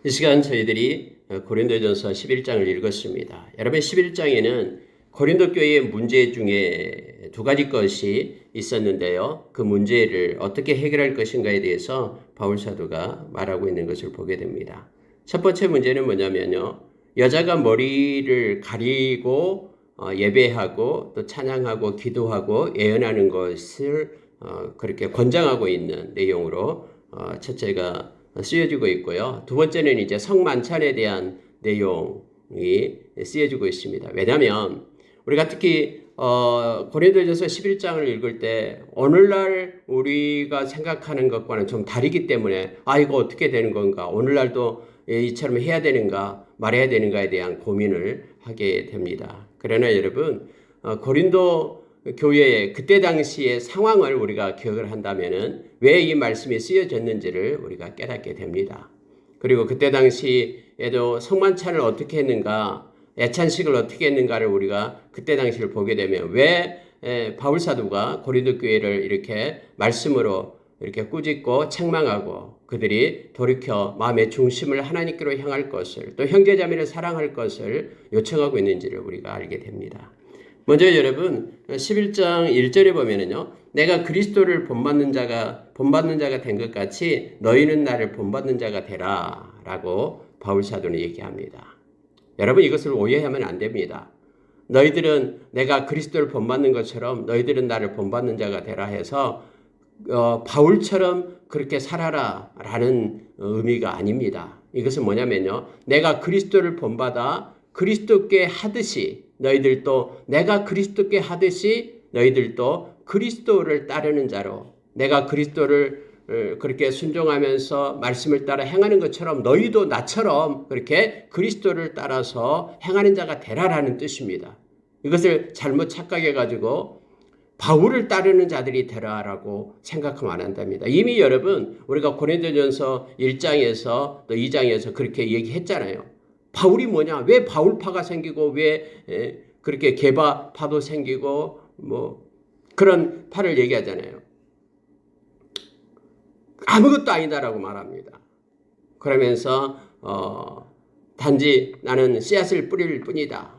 이 시간 저희들이 고린도전서 11장을 읽었습니다. 여러분 11장에는 고린도 교회의 문제 중에 두 가지 것이 있었는데요. 그 문제를 어떻게 해결할 것인가에 대해서 바울 사도가 말하고 있는 것을 보게 됩니다. 첫 번째 문제는 뭐냐면요. 여자가 머리를 가리고 예배하고 또 찬양하고 기도하고 예언하는 것을 그렇게 권장하고 있는 내용으로 첫째가 쓰여지고 있고요. 두 번째는 이제 성만찬에 대한 내용이 쓰여지고 있습니다. 왜냐하면 우리가 특히 고린도전서 11장을 읽을 때 오늘날 우리가 생각하는 것과는 좀 다르기 때문에 이거 어떻게 되는 건가? 오늘날도 이처럼 해야 되는가? 말해야 되는가에 대한 고민을 하게 됩니다. 그러나 여러분 고린도 교회의 그때 당시의 상황을 우리가 기억을 한다면은 왜 이 말씀이 쓰여졌는지를 우리가 깨닫게 됩니다. 그리고 그때 당시에도 성만찬을 어떻게 했는가, 애찬식을 어떻게 했는가를 우리가 그때 당시를 보게 되면 왜 바울 사도가 고린도 교회를 이렇게 말씀으로 이렇게 꾸짖고 책망하고 그들이 돌이켜 마음의 중심을 하나님께로 향할 것을 또 형제자매를 사랑할 것을 요청하고 있는지를 우리가 알게 됩니다. 먼저 여러분 11장 1절에 보면은요. 내가 그리스도를 본받는 자가 된 것 같이 너희는 나를 본받는 자가 되라 라고 바울 사도는 얘기합니다. 여러분 이것을 오해하면 안 됩니다. 너희들은 내가 그리스도를 본받는 것처럼 너희들은 나를 본받는 자가 되라 해서 바울처럼 그렇게 살아라 라는 의미가 아닙니다. 이것은 뭐냐면요. 내가 그리스도를 본받아 그리스도께 하듯이 너희들도 내가 그리스도께 하듯이 너희들도 그리스도를 따르는 자로 내가 그리스도를 그렇게 순종하면서 말씀을 따라 행하는 것처럼 너희도 나처럼 그렇게 그리스도를 따라서 행하는 자가 되라라는 뜻입니다. 이것을 잘못 착각해가지고 바울을 따르는 자들이 되라라고 생각하면 안 한답니다. 이미 여러분 우리가 고린도전서 1장에서 또 2장에서 그렇게 얘기했잖아요. 바울이 뭐냐? 왜 바울파가 생기고 왜 그렇게 게바파도 생기고 뭐 그런 파를 얘기하잖아요. 아무것도 아니다라고 말합니다. 그러면서 단지 나는 씨앗을 뿌릴 뿐이다.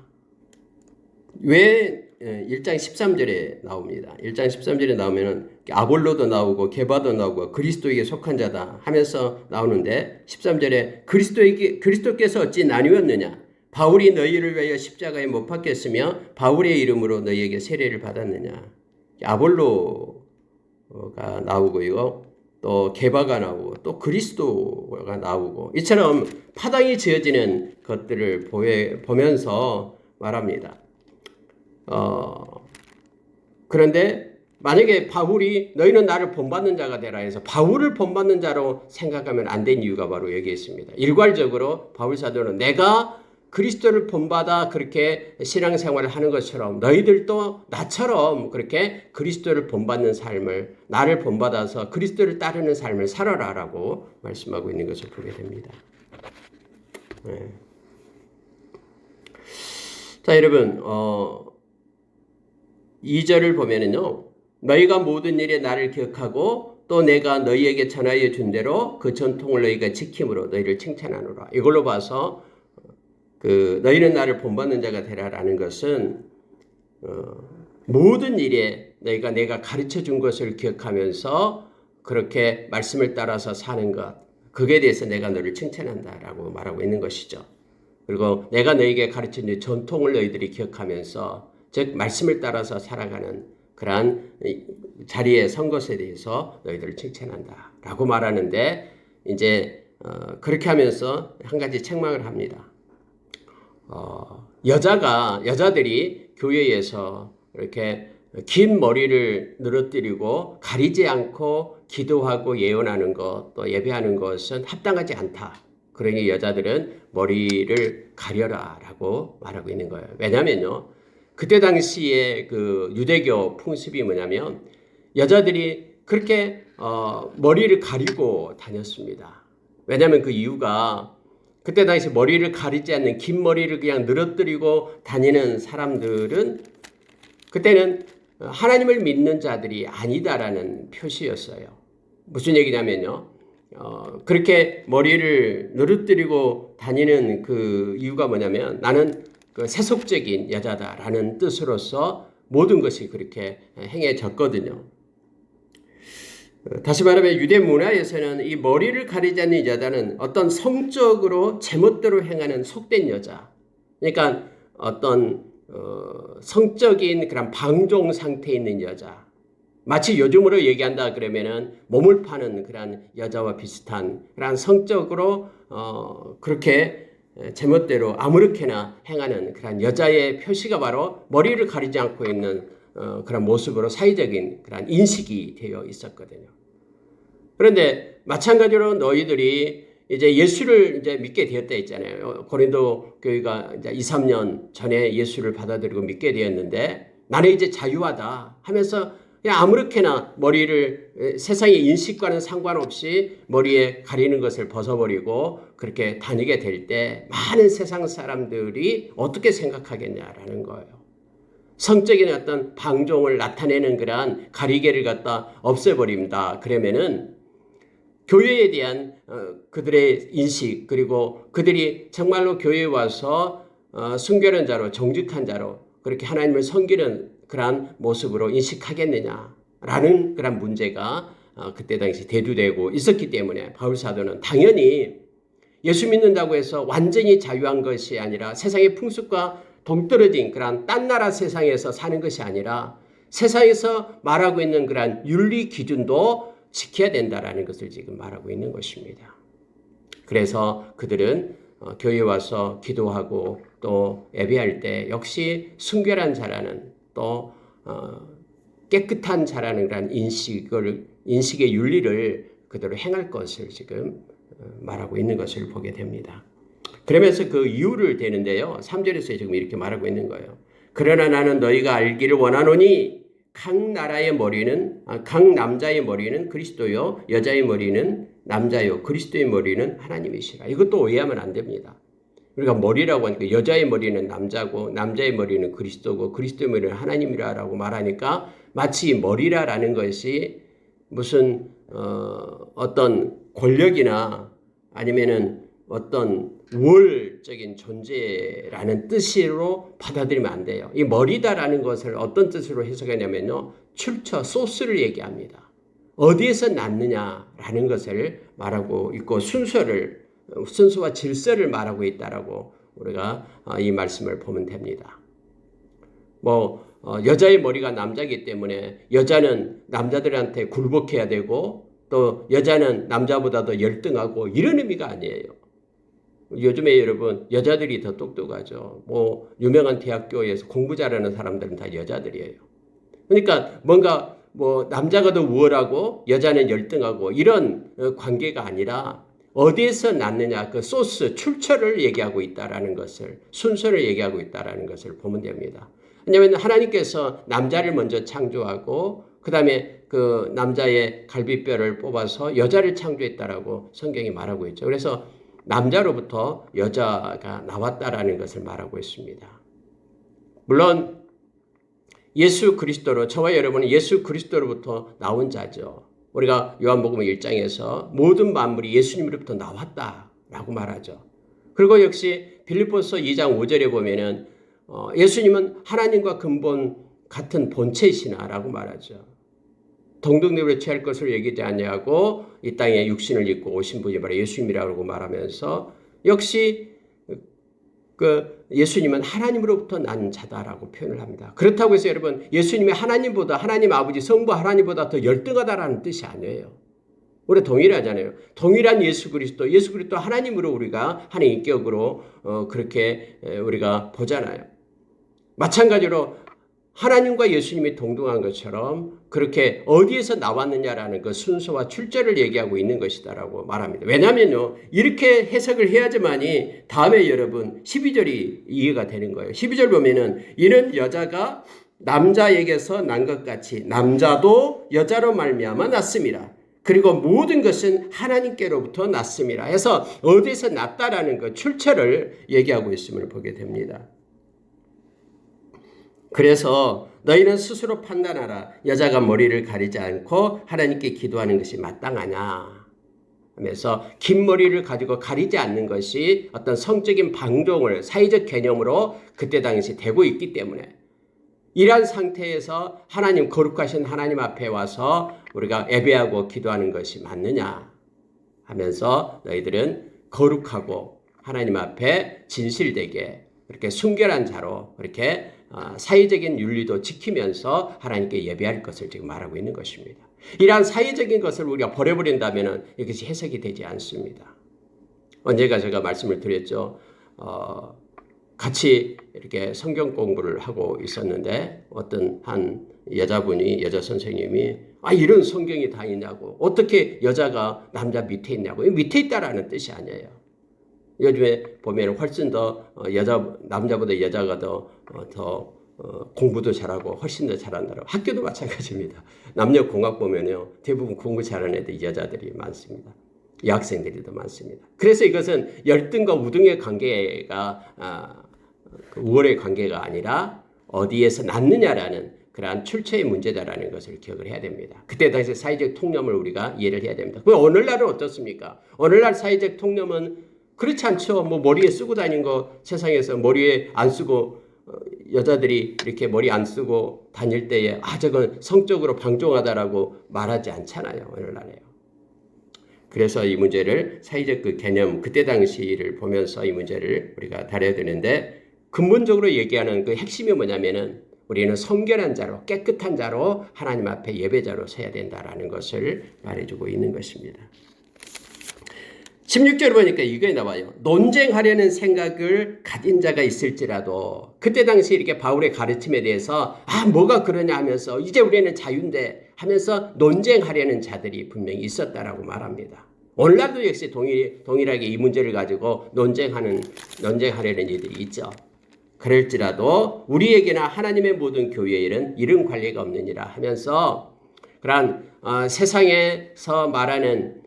왜 1장 13절에 나옵니다. 1장 13절에 나오면은 아볼로도 나오고 게바도 나오고 그리스도에게 속한 자다 하면서 나오는데 13절에 그리스도께서 어찌 나뉘었느냐? 바울이 너희를 위하여 십자가에 못 박혔으며 바울의 이름으로 너희에게 세례를 받았느냐? 아볼로가 나오고요. 또 게바가 나오고 또 그리스도가 나오고 이처럼 파당이 지어지는 것들을 보면서 말합니다. 그런데 만약에 바울이 너희는 나를 본받는 자가 되라 해서 바울을 본받는 자로 생각하면 안 된 이유가 바로 여기에 있습니다. 일괄적으로 바울 사도는 내가 그리스도를 본받아 그렇게 신앙생활을 하는 것처럼 너희들도 나처럼 그렇게 그리스도를 본받는 삶을 나를 본받아서 그리스도를 따르는 삶을 살아라라고 말씀하고 있는 것을 보게 됩니다. 네. 자 여러분 2절을 보면은요. 너희가 모든 일에 나를 기억하고 또 내가 너희에게 전하여 준 대로 그 전통을 너희가 지킴으로 너희를 칭찬하노라. 이걸로 봐서 너희는 나를 본받는 자가 되라라는 것은 모든 일에 너희가 내가 가르쳐 준 것을 기억하면서 그렇게 말씀을 따라서 사는 것 그게 대해서 내가 너를 칭찬한다라고 말하고 있는 것이죠. 그리고 내가 너희에게 가르친 전통을 너희들이 기억하면서 즉 말씀을 따라서 살아가는 그러한 자리에 선 것에 대해서 너희들을 칭찬한다라고 말하는데 이제 그렇게 하면서 한 가지 책망을 합니다. 여자들이 교회에서 이렇게 긴 머리를 늘어뜨리고 가리지 않고 기도하고 예언하는 것, 또 예배하는 것은 합당하지 않다. 그러니 여자들은 머리를 가려라라고 말하고 있는 거예요. 왜냐면요. 그때 당시에 그 유대교 풍습이 뭐냐면 여자들이 그렇게 머리를 가리고 다녔습니다. 왜냐하면 그 이유가 그때 당시 머리를 가리지 않는 긴 머리를 그냥 늘어뜨리고 다니는 사람들은 그때는 하나님을 믿는 자들이 아니다라는 표시였어요. 무슨 얘기냐면요. 그렇게 머리를 누르뜨리고 다니는 그 이유가 뭐냐면 나는 그 세속적인 여자다라는 뜻으로서 모든 것이 그렇게 행해졌거든요. 다시 말하면 유대 문화에서는 이 머리를 가리지 않는 여자는 어떤 성적으로 제멋대로 행하는 속된 여자. 그러니까 어떤 성적인 그런 방종 상태에 있는 여자. 마치 요즘으로 얘기한다 그러면은 몸을 파는 그런 여자와 비슷한 그런 성적으로 그렇게 제멋대로 아무렇게나 행하는 그런 여자의 표시가 바로 머리를 가리지 않고 있는 그런 모습으로 사회적인 그런 인식이 되어 있었거든요. 그런데 마찬가지로 너희들이 이제 예수를 이제 믿게 되었다 했잖아요. 고린도 교회가 이제 2, 3년 전에 예수를 받아들이고 믿게 되었는데 나는 이제 자유하다 하면서 그냥 아무렇게나 머리를 세상의 인식과는 상관없이 머리에 가리는 것을 벗어버리고 그렇게 다니게 될 때 많은 세상 사람들이 어떻게 생각하겠냐라는 거예요. 성적인 어떤 방종을 나타내는 그러한 가리개를 갖다 없애버립니다. 그러면은 교회에 대한 그들의 인식 그리고 그들이 정말로 교회에 와서 순결한 자로 정직한 자로 그렇게 하나님을 섬기는 그러한 모습으로 인식하겠느냐라는 그런 문제가 그때 당시 대두되고 있었기 때문에 바울 사도는 당연히 예수 믿는다고 해서 완전히 자유한 것이 아니라 세상의 풍습과 동떨어진 그런 딴 나라 세상에서 사는 것이 아니라 세상에서 말하고 있는 그런 윤리 기준도 지켜야 된다라는 것을 지금 말하고 있는 것입니다. 그래서 그들은 교회에 와서 기도하고 또 예배할 때 역시 순결한 자라는 또 깨끗한 자라는 그런 인식의 윤리를 그대로 행할 것을 지금 말하고 있는 것을 보게 됩니다. 그러면서 그 이유를 대는데요. 3절에서 지금 이렇게 말하고 있는 거예요. 그러나 나는 너희가 알기를 원하노니 각 남자의 머리는 그리스도요 여자의 머리는 남자요 그리스도의 머리는 하나님이시라. 이것도 오해하면 안 됩니다. 우리가 머리라고 하니까 여자의 머리는 남자고 남자의 머리는 그리스도고 그리스도의 머리는 하나님이라고 말하니까 마치 머리라라는 것이 무슨 어떤 권력이나 아니면은 어떤 우월적인 존재라는 뜻으로 받아들이면 안 돼요. 이 머리다라는 것을 어떤 뜻으로 해석하냐면요. 출처, 소스를 얘기합니다. 어디에서 났느냐라는 것을 말하고 있고 순서와 질서를 말하고 있다라고 우리가 이 말씀을 보면 됩니다. 여자의 머리가 남자이기 때문에 여자는 남자들한테 굴복해야 되고 또 여자는 남자보다 더 열등하고 이런 의미가 아니에요. 요즘에 여러분 여자들이 더 똑똑하죠. 유명한 대학교에서 공부 잘하는 사람들은 다 여자들이에요. 그러니까 뭔가 남자가 더 우월하고 여자는 열등하고 이런 관계가 아니라 어디에서 났느냐 그 소스 출처를 얘기하고 있다라는 것을 순서를 얘기하고 있다라는 것을 보면 됩니다. 왜냐하면 하나님께서 남자를 먼저 창조하고 그 다음에 그 남자의 갈비뼈를 뽑아서 여자를 창조했다라고 성경이 말하고 있죠. 그래서 남자로부터 여자가 나왔다라는 것을 말하고 있습니다. 물론 예수 그리스도로 저와 여러분은 예수 그리스도로부터 나온 자죠. 우리가 요한복음 1장에서 모든 만물이 예수님으로부터 나왔다라고 말하죠. 그리고 역시 빌립보서 2장 5절에 보면은 예수님은 하나님과 근본 같은 본체이시나라고 말하죠. 동등대우에 취할 것을 얘기하지 아니하고 이 땅에 육신을 입고 오신 분이 바로 예수님이라고 말하면서 역시 그 예수님은 하나님으로부터 난 자다라고 표현을 합니다. 그렇다고 해서 여러분 예수님이 하나님 아버지 성부 하나님보다 더 열등하다라는 뜻이 아니에요. 우리 동일하잖아요. 동일한 예수 그리스도 하나님으로 우리가 하나님 인격으로 그렇게 우리가 보잖아요. 마찬가지로 하나님과 예수님이 동등한 것처럼 그렇게 어디에서 나왔느냐라는 그 순서와 출처를 얘기하고 있는 것이다라고 말합니다. 왜냐하면요. 이렇게 해석을 해야지만이 다음에 여러분 12절이 이해가 되는 거예요. 12절 보면은 이는 여자가 남자에게서 난 것 같이 남자도 여자로 말미암아 났습니다. 그리고 모든 것은 하나님께로부터 났습니다. 해서 어디에서 났다라는 그 출처를 얘기하고 있음을 보게 됩니다. 그래서 너희는 스스로 판단하라. 여자가 머리를 가리지 않고 하나님께 기도하는 것이 마땅하냐. 하면서 긴 머리를 가지고 가리지 않는 것이 어떤 성적인 방종을 사회적 개념으로 그때 당시 되고 있기 때문에 이러한 상태에서 하나님 거룩하신 하나님 앞에 와서 우리가 예배하고 기도하는 것이 맞느냐 하면서 너희들은 거룩하고 하나님 앞에 진실되게 그렇게 순결한 자로 그렇게 사회적인 윤리도 지키면서 하나님께 예배할 것을 지금 말하고 있는 것입니다. 이러한 사회적인 것을 우리가 버려버린다면 이것이 해석이 되지 않습니다. 언제가 제가 말씀을 드렸죠. 같이 이렇게 성경 공부를 하고 있었는데 어떤 한 여자 선생님이 이런 성경이 다 있냐고 어떻게 여자가 남자 밑에 있냐고 밑에 있다라는 뜻이 아니에요. 요즘에 보면 훨씬 더 남자보다 여자가 더 공부도 잘하고 훨씬 더 잘한다라고 학교도 마찬가지입니다. 남녀 공학 보면요 대부분 공부 잘하는 애들 여자들이 많습니다. 여학생들이 더 많습니다. 그래서 이것은 열등과 우등의 관계가 우월의 관계가 아니라 어디에서 낳느냐라는 그러한 출처의 문제다라는 것을 기억을 해야 됩니다. 그때 당시 사회적 통념을 우리가 이해를 해야 됩니다. 그럼 오늘날은 어떻습니까? 오늘날 사회적 통념은 그렇지 않죠. 뭐 머리에 쓰고 다니는 거 세상에서 머리에 안 쓰고 여자들이 이렇게 머리 안 쓰고 다닐 때에 저건 성적으로 방종하다라고 말하지 않잖아요. 오늘날에요. 그래서 이 문제를 사회적 그 개념 그때 당시를 보면서 이 문제를 우리가 다뤄야 되는데 근본적으로 얘기하는 그 핵심이 뭐냐면은 우리는 성결한 자로 깨끗한 자로 하나님 앞에 예배자로 서야 된다라는 것을 말해주고 있는 것입니다. 16절 보니까 이거에 나와요. 논쟁하려는 생각을 가진 자가 있을지라도 그때 당시 이렇게 바울의 가르침에 대해서 뭐가 그러냐 하면서 이제 우리는 자유인데 하면서 논쟁하려는 자들이 분명히 있었다라고 말합니다. 오늘날도 역시 동일하게 이 문제를 가지고 논쟁하려는 이들이 있죠. 그럴지라도 우리에게나 하나님의 모든 교회에는 이런 관리가 없느니라 하면서 그러한 세상에서 말하는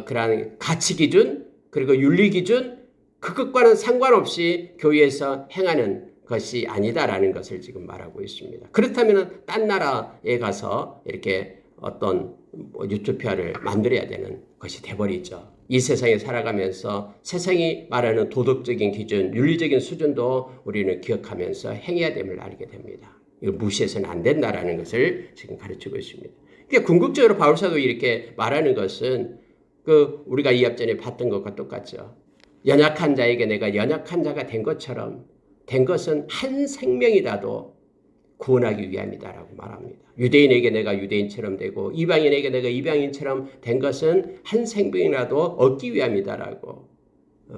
그러한 가치 기준 그리고 윤리 기준 그것과는 상관없이 교회에서 행하는 것이 아니다라는 것을 지금 말하고 있습니다. 그렇다면 딴 나라에 가서 이렇게 어떤 유토피아를 만들어야 되는 것이 돼버리죠. 이 세상에 살아가면서 세상이 말하는 도덕적인 기준, 윤리적인 수준도 우리는 기억하면서 행해야 됨을 알게 됩니다. 이걸 무시해서는 안 된다라는 것을 지금 가르치고 있습니다. 그러니까 궁극적으로 바울사도 이렇게 말하는 것은 우리가 이 앞전에 봤던 것과 똑같죠. 연약한 자에게 내가 연약한 자가 된 것처럼 된 것은 한 생명이라도 구원하기 위함이다라고 말합니다. 유대인에게 내가 유대인처럼 되고 이방인에게 내가 이방인처럼 된 것은 한 생명이라도 얻기 위함이다라고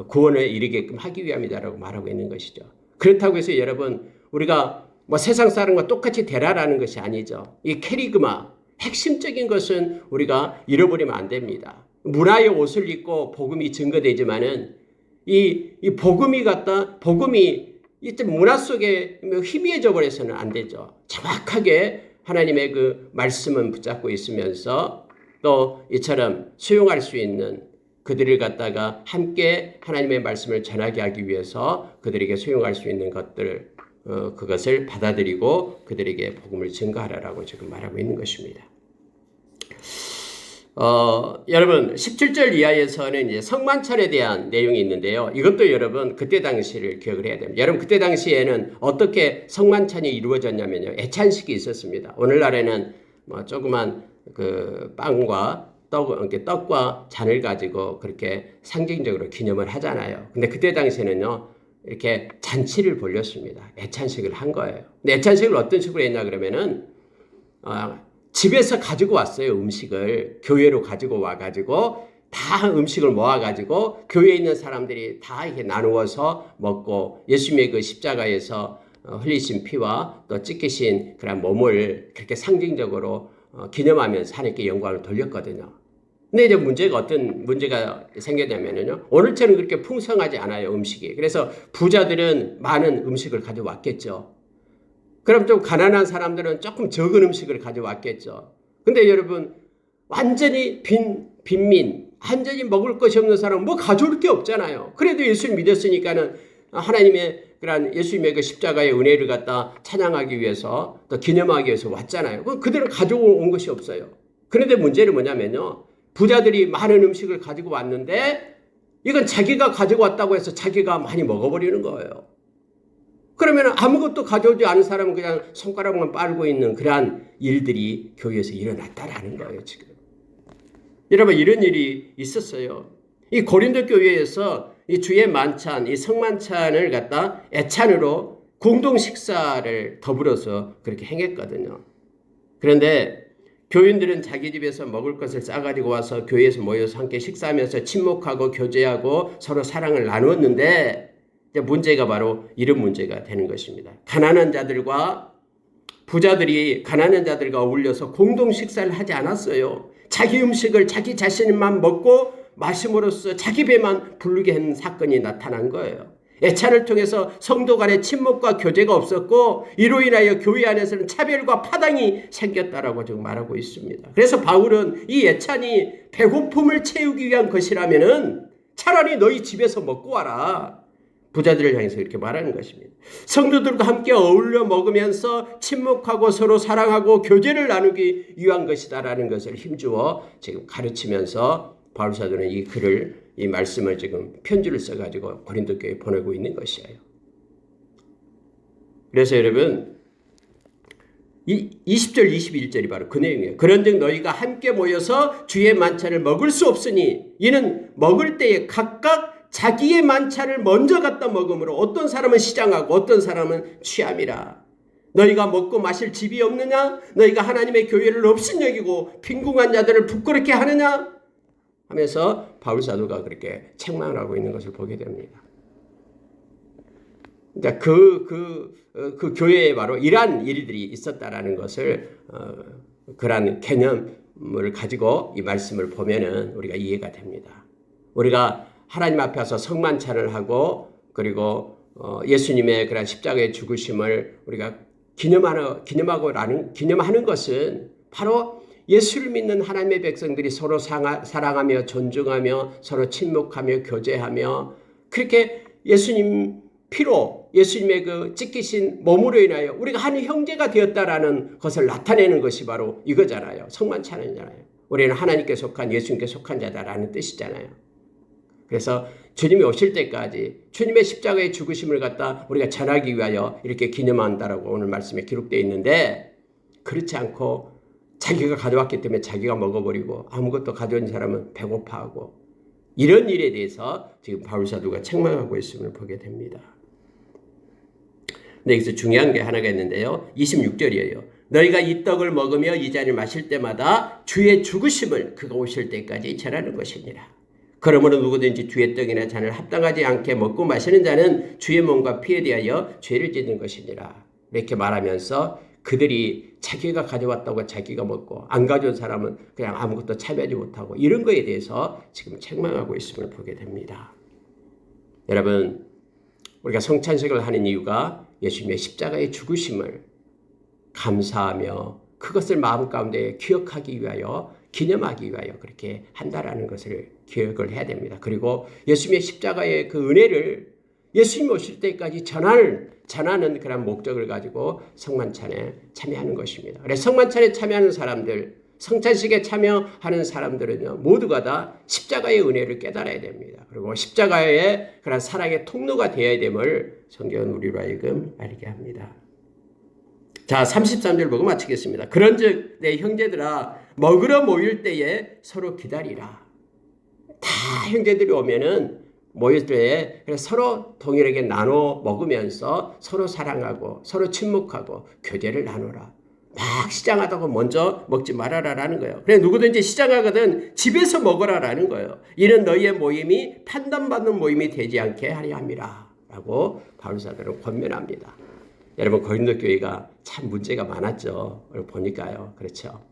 구원에 이르게끔 하기 위함이다라고 말하고 있는 것이죠. 그렇다고 해서 여러분 우리가 세상 사람과 똑같이 되라라는 것이 아니죠. 이 캐리그마 핵심적인 것은 우리가 잃어버리면 안 됩니다. 문화의 옷을 입고 복음이 증거되지만은 이 복음이 이 문화 속에 희미해져 버려서는 안 되죠. 정확하게 하나님의 그 말씀은 붙잡고 있으면서 또 이처럼 수용할 수 있는 그들을 갖다가 함께 하나님의 말씀을 전하게 하기 위해서 그들에게 수용할 수 있는 것들 그것을 받아들이고 그들에게 복음을 증거하라라고 지금 말하고 있는 것입니다. 여러분 17절 이하에서는 이제 성만찬에 대한 내용이 있는데요. 이것도 여러분 그때 당시를 기억을 해야 됩니다. 여러분 그때 당시에는 어떻게 성만찬이 이루어졌냐면요. 애찬식이 있었습니다. 오늘날에는 조그만 그 빵과 떡과 잔을 가지고 그렇게 상징적으로 기념을 하잖아요. 근데 그때 당시에는요. 이렇게 잔치를 벌렸습니다. 애찬식을 한 거예요. 근데 애찬식을 어떤 식으로 했냐 그러면은 집에서 가지고 왔어요. 음식을 교회로 가지고 와가지고 다 음식을 모아가지고 교회에 있는 사람들이 다 이렇게 나누어서 먹고 예수님의 그 십자가에서 흘리신 피와 또 찢기신 그런 몸을 그렇게 상징적으로 기념하면서 하나님께 영광을 돌렸거든요. 근데 이제 어떤 문제가 생겼냐면요. 오늘처럼 그렇게 풍성하지 않아요. 음식이. 그래서 부자들은 많은 음식을 가져왔겠죠. 그럼 좀 가난한 사람들은 조금 적은 음식을 가져왔겠죠. 근데 여러분 완전히 빈민 완전히 먹을 것이 없는 사람은 가져올 게 없잖아요. 그래도 예수를 믿었으니까는 하나님의 그런 예수님의 그 십자가의 은혜를 갖다 찬양하기 위해서 또 기념하기 위해서 왔잖아요. 그들은 가져온 것이 없어요. 그런데 문제는 뭐냐면요. 부자들이 많은 음식을 가지고 왔는데 이건 자기가 가지고 왔다고 해서 자기가 많이 먹어버리는 거예요. 그러면 아무것도 가져오지 않은 사람은 그냥 손가락만 빨고 있는 그러한 일들이 교회에서 일어났다라는 거예요, 지금. 여러분, 이런 일이 있었어요. 이 고린도 교회에서 이 주의 만찬, 이 성만찬을 갖다 애찬으로 공동 식사를 더불어서 그렇게 행했거든요. 그런데 교인들은 자기 집에서 먹을 것을 싸가지고 와서 교회에서 모여서 함께 식사하면서 친목하고 교제하고 서로 사랑을 나누었는데 문제가 바로 이런 문제가 되는 것입니다. 가난한 자들과 부자들이 가난한 자들과 어울려서 공동 식사를 하지 않았어요. 자기 음식을 자기 자신만 먹고 마심으로써 자기 배만 부르게 하는 사건이 나타난 거예요. 애찬을 통해서 성도 간의 친목과 교제가 없었고 이로 인하여 교회 안에서는 차별과 파당이 생겼다라고 지금 말하고 있습니다. 그래서 바울은 이 애찬이 배고픔을 채우기 위한 것이라면은 차라리 너희 집에서 먹고 와라. 부자들을 향해서 이렇게 말하는 것입니다. 성도들과 함께 어울려 먹으면서 친목하고 서로 사랑하고 교제를 나누기 위한 것이다라는 것을 힘주어 지금 가르치면서 바울 사도는 이 글을 이 말씀을 지금 편지를 써가지고 고린도 교회에 보내고 있는 것이에요. 그래서 여러분 20절 21절이 바로 그 내용이에요. 그런즉 너희가 함께 모여서 주의 만찬을 먹을 수 없으니 이는 먹을 때에 각각 자기의 만찬을 먼저 갖다 먹음으로 어떤 사람은 시장하고 어떤 사람은 취함이라. 너희가 먹고 마실 집이 없느냐? 너희가 하나님의 교회를 업신여기고 빈궁한 자들을 부끄럽게 하느냐? 하면서 바울 사도가 그렇게 책망을 하고 있는 것을 보게 됩니다. 그러니까 그 교회에 바로 이러한 일들이 있었다라는 것을 그러한 개념을 가지고 이 말씀을 보면은 우리가 이해가 됩니다. 우리가 하나님 앞에서 성만찬을 하고 그리고 예수님의 그런 십자가의 죽으심을 우리가 기념하는 것은 바로 예수를 믿는 하나님의 백성들이 서로 사랑하며 존중하며 서로 친목하며 교제하며 그렇게 예수님 피로 예수님의 그 찢기신 몸으로 인하여 우리가 한 형제가 되었다라는 것을 나타내는 것이 바로 이거잖아요. 성만찬이잖아요. 우리는 하나님께 속한 예수님께 속한 자다라는 뜻이잖아요. 그래서 주님이 오실 때까지 주님의 십자가의 죽으심을 갖다 우리가 전하기 위하여 이렇게 기념한다라고 오늘 말씀에 기록되어 있는데 그렇지 않고 자기가 가져왔기 때문에 자기가 먹어버리고 아무것도 가져온 사람은 배고파하고 이런 일에 대해서 지금 바울 사도가 책망하고 있음을 보게 됩니다. 근데 여기서 중요한 게 하나가 있는데요. 26절이에요. 너희가 이 떡을 먹으며 이 잔을 마실 때마다 주의 죽으심을 그가 오실 때까지 전하는 것이니라. 그러므로 누구든지 주의 떡이나 잔을 합당하지 않게 먹고 마시는 자는 주의 몸과 피에 대하여 죄를 짓는 것이니라. 이렇게 말하면서 그들이 자기가 가져왔다고 자기가 먹고 안 가져온 사람은 그냥 아무것도 차별하지 못하고 이런 거에 대해서 지금 책망하고 있음을 보게 됩니다. 여러분, 우리가 성찬식을 하는 이유가 예수님의 십자가의 죽으심을 감사하며 그것을 마음 가운데 기억하기 위하여 기념하기 위하여 그렇게 한다라는 것을 기억을 해야 됩니다. 그리고 예수님의 십자가의 그 은혜를 예수님 오실 때까지 전하는 그런 목적을 가지고 성만찬에 참여하는 것입니다. 그래서 성만찬에 참여하는 사람들, 성찬식에 참여하는 사람들은요, 모두가 다 십자가의 은혜를 깨달아야 됩니다. 그리고 십자가의 그런 사랑의 통로가 되어야 됨을 성경은 우리로 하여금 알게 합니다. 자, 33절 보고 마치겠습니다. 그런즉 내 형제들아 먹으러 모일 때에 서로 기다리라. 다 형제들이 오면은 모일 때에 서로 동일하게 나눠 먹으면서 서로 사랑하고 서로 친목하고 교제를 나누라. 막 시장하다고 먼저 먹지 말아라라는 거예요. 그래 누구든지 시장하거든 집에서 먹으라라는 거예요. 이는 너희의 모임이 판단받는 모임이 되지 않게 하려 함이라 라고 바울 사도는 권면합니다. 여러분 고린도 교회가 참 문제가 많았죠. 보니까요. 그렇죠.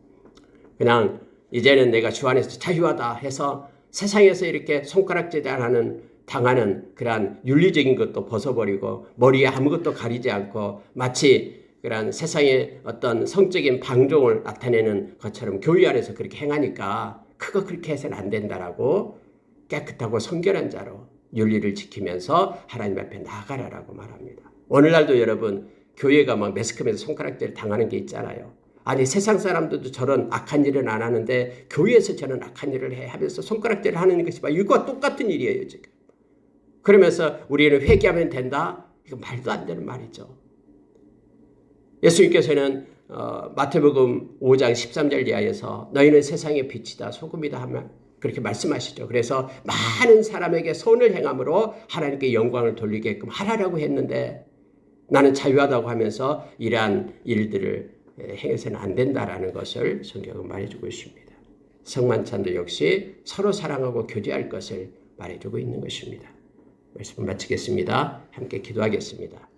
그냥 이제는 내가 주 안에서 자유하다 해서 세상에서 이렇게 손가락질하는 당하는 그러한 윤리적인 것도 벗어버리고 머리에 아무것도 가리지 않고 마치 그러한 세상의 어떤 성적인 방종을 나타내는 것처럼 교회 안에서 그렇게 행하니까 그거 그렇게 해서는 안 된다라고 깨끗하고 성결한 자로 윤리를 지키면서 하나님 앞에 나아가라라고 말합니다. 오늘날도 여러분 교회가 막 매스컴에서 손가락질 당하는 게 있잖아요. 아니 세상 사람들도 저런 악한 일은 안 하는데 교회에서 저런 악한 일을 해 하면서 손가락질을 하는 것이 이거와 똑같은 일이에요 지금. 그러면서 우리는 회개하면 된다? 이거 말도 안 되는 말이죠. 예수님께서는 마태복음 5장 13절 이하에서 너희는 세상의 빛이다 소금이다 하면 그렇게 말씀하시죠. 그래서 많은 사람에게 선을 행함으로 하나님께 영광을 돌리게끔 하라고 했는데 나는 자유하다고 하면서 이러한 일들을 행해서는 안 된다라는 것을 성경은 말해주고 있습니다. 성만찬도 역시 서로 사랑하고 교제할 것을 말해주고 있는 것입니다. 말씀 마치겠습니다. 함께 기도하겠습니다.